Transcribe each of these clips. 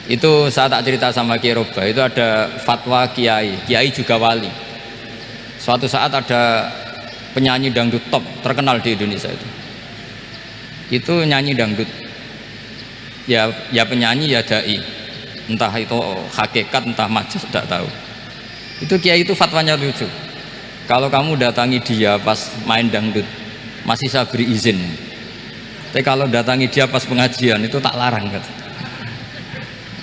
Itu saya tak cerita sama Kiai Roba, itu ada fatwa kiai, kiai juga wali. Suatu saat ada penyanyi dangdut top terkenal di Indonesia itu nyanyi dangdut, ya penyanyi ya dai, entah itu hakikat entah majas tidak tahu. Itu kiai itu fatwanya lucu, kalau kamu datangi dia pas main dangdut masih saya beri izin, tapi kalau datangi dia pas pengajian itu tak larang kata.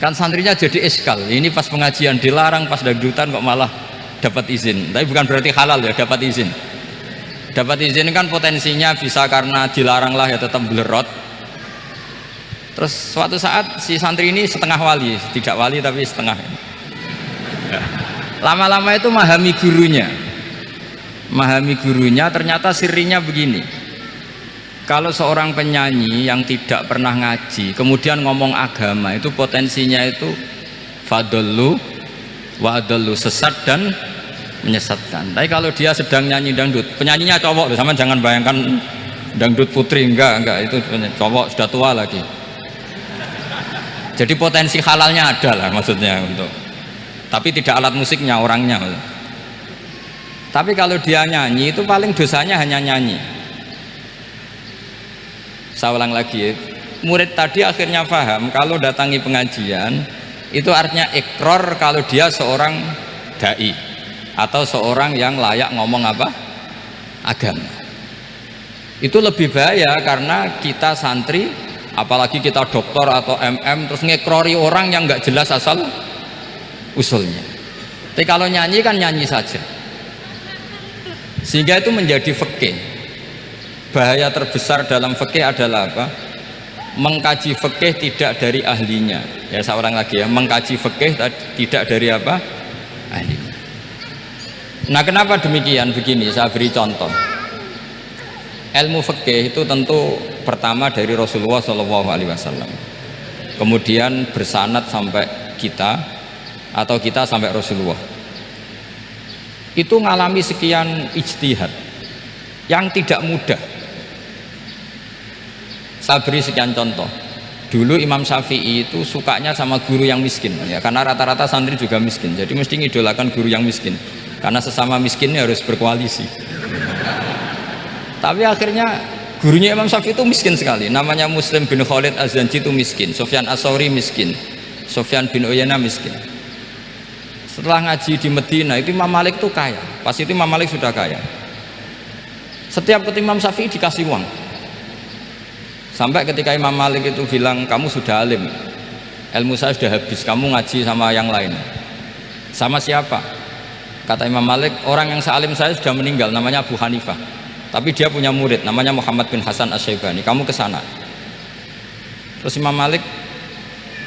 Kan santrinya jadi eskal, ini pas pengajian dilarang, pas dangdutan kok malah dapat izin. Tapi bukan berarti halal ya, dapat izin. Dapat izin kan potensinya bisa karena dilarang lah ya tetap belerot. Terus suatu saat si santri ini setengah wali, tidak wali tapi setengah. Lama-lama itu memahami gurunya, ternyata sirinya begini. Kalau seorang penyanyi yang tidak pernah ngaji kemudian ngomong agama, itu potensinya itu fadallu wa adallu, sesat dan menyesatkan. Tapi kalau dia sedang nyanyi dangdut, penyanyinya cowok, sama jangan bayangkan dangdut putri, enggak itu cowok sudah tua lagi. Jadi potensi halalnya ada lah maksudnya untuk, tapi tidak alat musiknya, orangnya. Tapi kalau dia nyanyi itu paling dosanya hanya nyanyi. Saya ulang lagi ya, murid tadi akhirnya paham kalau datangi pengajian itu artinya ikrar kalau dia seorang dai atau seorang yang layak ngomong apa? Agama. Itu lebih bahaya karena kita santri, apalagi kita doktor atau MM, terus ngekrori orang yang nggak jelas asal usulnya. Tapi kalau nyanyi kan nyanyi saja, sehingga itu menjadi fikih. Bahaya terbesar dalam fikih adalah apa? Mengkaji fikih tidak dari ahlinya. Ya seorang lagi ya, mengkaji fikih tidak dari apa? Ahlinya. Nah kenapa demikian? Begini, saya beri contoh. Ilmu fikih itu tentu pertama dari Rasulullah SAW, kemudian bersanad sampai kita atau kita sampai Rasulullah. Itu ngalami sekian ijtihad yang tidak mudah. Saya beri sekian contoh. Dulu Imam Syafi'i itu sukanya sama guru yang miskin ya, karena rata-rata santri juga miskin, jadi mesti ngidolakan guru yang miskin karena sesama miskinnya harus berkoalisi. Tapi akhirnya gurunya Imam Syafi'i itu miskin sekali, namanya Muslim bin Khalid Az-Zanji itu miskin, Sufyan As-Tsauri miskin, Sufyan bin Uyainah miskin. Setelah ngaji di Medina itu Imam Malik itu kaya, pas itu Imam Malik sudah kaya. Setiap ketemu Imam Syafi'i dikasih uang. Sampai ketika Imam Malik itu bilang, kamu sudah alim, ilmu saya sudah habis, kamu ngaji sama yang lain. Sama siapa? Kata Imam Malik, orang yang sealim saya sudah meninggal, namanya Abu Hanifah, tapi dia punya murid namanya Muhammad bin Hasan Asy-Syaibani, kamu ke sana. Terus Imam Malik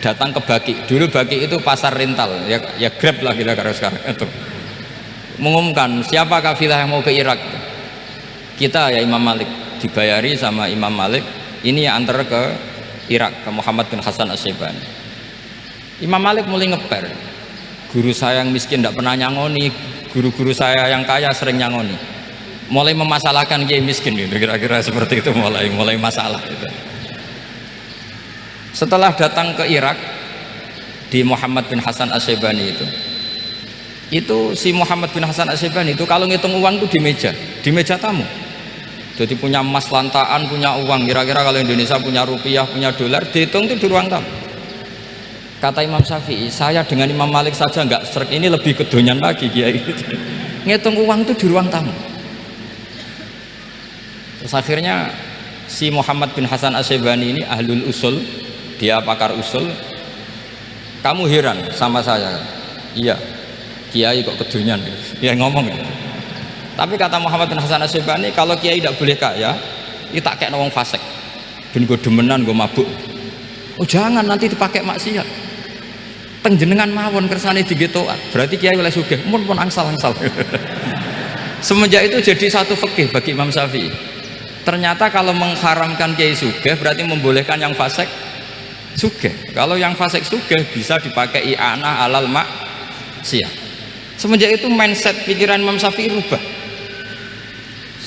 datang ke Baki. Dulu Baki itu pasar rental ya Grab lah kita sekarang itu. Mengumumkan siapa kafilah yang mau ke Irak, kita ya Imam Malik, dibayari sama Imam Malik, ini yang antar ke Irak, ke Muhammad bin Hasan Asy-Syaibani. Imam Malik mulai ngeper, guru saya yang miskin tidak pernah nyangoni, guru-guru saya yang kaya sering nyangoni. Mulai memasalahkan kiai miskin gitu, kira-kira seperti itu, mulai masalah gitu. Setelah datang ke Irak di Muhammad bin Hasan Asy-Syaibani itu si Muhammad bin Hasan Asy-Syaibani itu kalau ngitung uang itu di meja tamu. Jadi punya emas lantaan, punya uang, kira-kira kalau Indonesia punya rupiah, punya dolar, dihitung itu di ruang tamu. Kata Imam Syafi'i, saya dengan Imam Malik saja nggak serik, ini lebih kedonyan lagi kiai. Ngitung uang itu di ruang tamu. Terus akhirnya si Muhammad bin Hasan Asy-Syaibani ini ahlul usul, dia pakar usul. Kamu heran sama saya? Iya, kiai kok kedonyan? Dia ngomong gitu. Tapi kata Muhammad bin Hasan Asy-Syaibani, kalau kiai tidak boleh kaya, itu tak kayak wong fasik, ben gue demenan, gue mabuk. Oh jangan, nanti dipakai maksiat. Penjenengan mawon kersane digetokan, berarti kiai oleh sugih, pun angsal. Semenjak itu jadi satu fikih bagi Imam Syafi'i. Ternyata kalau mengharamkan kiai sugih berarti membolehkan yang fasik sugih. Kalau yang fasik sugih bisa dipakai i'anah alal maksiat. Semenjak itu mindset pikiran Imam Syafi'i rubah.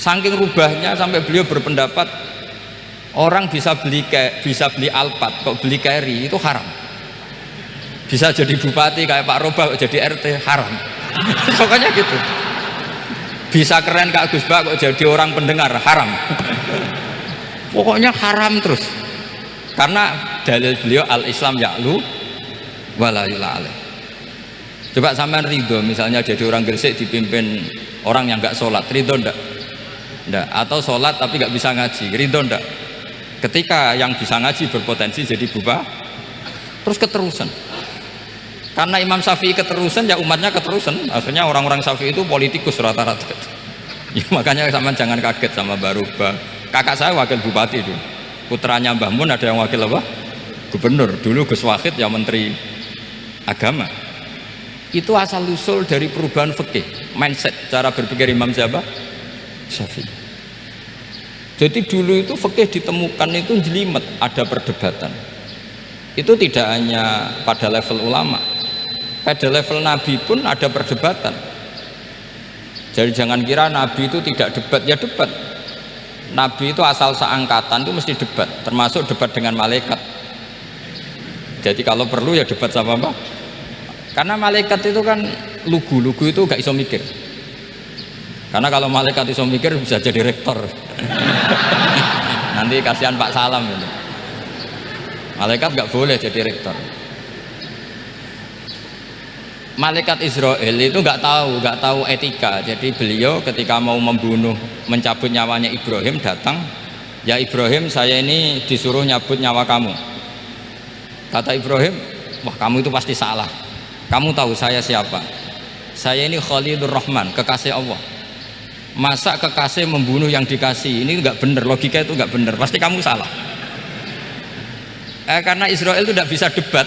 Saking rubahnya sampai beliau berpendapat orang bisa beli Alphard, kok beli carry itu haram. Bisa jadi bupati kayak Pak Roba kok jadi RT haram. Pokoknya gitu. Bisa keren Kak Gus Bak kok jadi orang pendengar haram. Pokoknya haram terus. Karena dalil beliau al-Islam ya'lu wala yula alaih. Coba sampean ridho misalnya jadi orang Gresik dipimpin orang yang nggak sholat, ridho ndak? Ndak. Atau sholat tapi nggak bisa ngaji, ridho ndak? Ketika yang bisa ngaji berpotensi jadi bubah, terus keterusan. Karena Imam Syafi'i keterusan, ya umatnya keterusan. Akhirnya orang-orang Syafi'i itu politikus rata-rata. Ya, makanya sama jangan kaget sama Baruba. Kakak saya wakil bupati itu. Putranya Mbah Mun ada yang wakil apa? Gubernur. Dulu Gus Wahid ya menteri agama. Itu asal usul dari perubahan fikih, mindset, cara berpikir Imam siapa? Syafi'i. Jadi dulu itu fikih ditemukan itu jelimet, ada perdebatan. Itu tidak hanya pada level ulama, pada level Nabi pun ada perdebatan. Jadi jangan kira Nabi itu tidak debat, ya debat. Nabi itu asal seangkatan itu mesti debat, termasuk debat dengan malaikat. Jadi kalau perlu ya debat sama apa? Karena malaikat itu kan lugu itu gak iso mikir. Karena kalau malaikat iso mikir bisa jadi rektor. Nanti kasihan Pak Salam itu. Malaikat gak boleh jadi rektor. Malaikat Israel itu nggak tahu etika. Jadi beliau ketika mau membunuh, mencabut nyawanya Ibrahim, datang, ya Ibrahim, saya ini disuruh nyabut nyawa kamu. Kata Ibrahim, wah kamu itu pasti salah. Kamu tahu saya siapa? Saya ini Khalilur Rahman, kekasih Allah. Masa kekasih membunuh yang dikasih? Ini nggak benar, logika itu nggak benar. Pasti kamu salah. Karena Israel itu tidak bisa debat.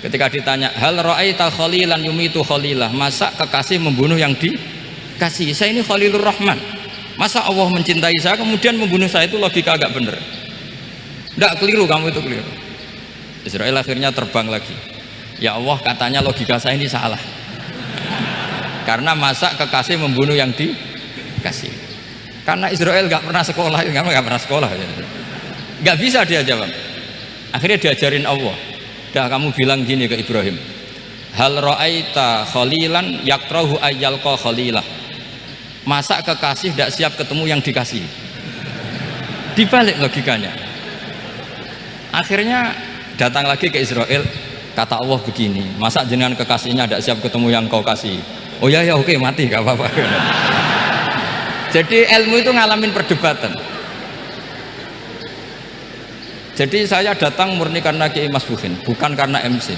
Ketika ditanya, hal ra'aita khalilan yumitu khalilah, masa kekasih membunuh yang dikasih? Saya ini Khalilur Rahman, masa Allah mencintai saya kemudian membunuh saya? Itu logika agak bener. Enggak, keliru, kamu itu keliru. Israel akhirnya terbang lagi. Ya Allah, katanya logika saya ini salah. Karena masa kekasih membunuh yang dikasih? Karena Israel nggak pernah sekolah, nggak pernah sekolah, nggak bisa dia jawab. Akhirnya diajarin Allah. Dah kamu bilang gini ke Ibrahim, hal ra'aita khalilan yakrahu ayyalqa khalilah, masa kekasih tidak siap ketemu yang dikasih? Dibalik logikanya. Akhirnya datang lagi ke Israel, kata Allah begini, masa jenengan kekasihnya tidak siap ketemu yang kau kasih? Oh ya ya, oke, mati gak apa-apa. Jadi ilmu itu ngalamin perdebatan. Jadi saya datang murni karena Kiai Mas Buhin, bukan karena MC.